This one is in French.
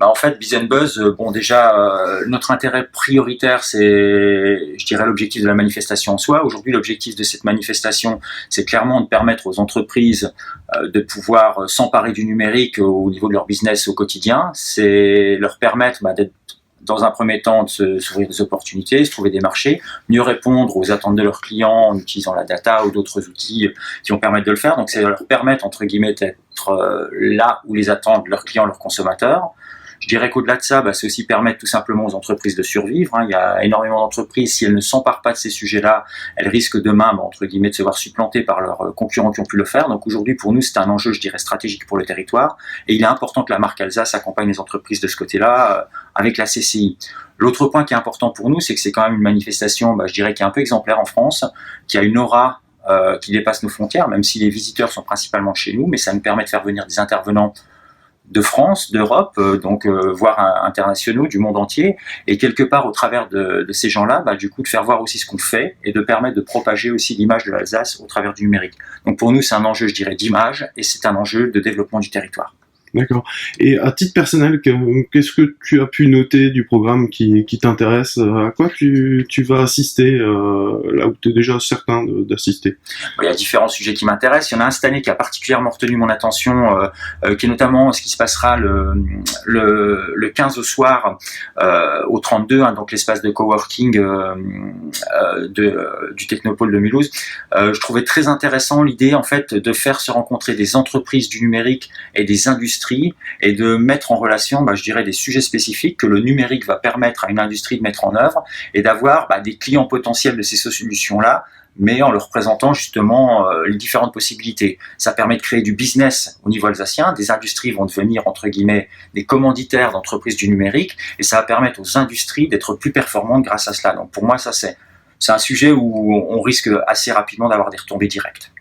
En fait, Biz Buzz, notre intérêt prioritaire, c'est, je dirais, l'objectif de la manifestation en soi. Aujourd'hui, l'objectif de cette manifestation, c'est clairement de permettre aux entreprises de pouvoir s'emparer du numérique au niveau de leur business au quotidien. C'est leur permettre d'être, dans un premier temps, de s'ouvrir des opportunités, se trouver des marchés, mieux répondre aux attentes de leurs clients en utilisant la data ou d'autres outils qui vont permettre de le faire. Donc, c'est leur permettre, entre guillemets, d'être là où les attendent leurs clients, leurs consommateurs. Je dirais qu'au-delà de ça, c'est aussi permettre tout simplement aux entreprises de survivre. Il y a énormément d'entreprises, si elles ne s'emparent pas de ces sujets-là, elles risquent demain, entre guillemets, de se voir supplantées par leurs concurrents qui ont pu le faire. Donc aujourd'hui, pour nous, c'est un enjeu, je dirais, stratégique pour le territoire. Et il est important que la marque Alsace accompagne les entreprises de ce côté-là avec la CCI. L'autre point qui est important pour nous, c'est que c'est quand même une manifestation, je dirais, qui est un peu exemplaire en France, qui a une aura qui dépasse nos frontières, même si les visiteurs sont principalement chez nous, mais ça nous permet de faire venir des intervenants de France, d'Europe, voire internationaux, du monde entier, et quelque part au travers de ces gens-là, du coup de faire voir aussi ce qu'on fait et de permettre de propager aussi l'image de l'Alsace au travers du numérique. Donc pour nous, c'est un enjeu, je dirais, d'image et c'est un enjeu de développement du territoire. D'accord. Et à titre personnel, qu'est-ce que tu as pu noter du programme qui t'intéresse? À quoi tu vas assister là où tu es déjà certain d'assister? Il y a différents sujets qui m'intéressent. Il y en a un cette année qui a particulièrement retenu mon attention, qui est notamment ce qui se passera le 15 au soir au 32, donc l'espace de coworking du Technopôle de Mulhouse. Je trouvais très intéressant l'idée en fait de faire se rencontrer des entreprises du numérique et des industries et de mettre en relation, je dirais, des sujets spécifiques que le numérique va permettre à une industrie de mettre en œuvre et d'avoir des clients potentiels de ces solutions-là, mais en leur présentant justement les différentes possibilités. Ça permet de créer du business au niveau alsacien, des industries vont devenir, entre guillemets, des commanditaires d'entreprises du numérique, et ça va permettre aux industries d'être plus performantes grâce à cela. Donc pour moi, ça c'est un sujet où on risque assez rapidement d'avoir des retombées directes.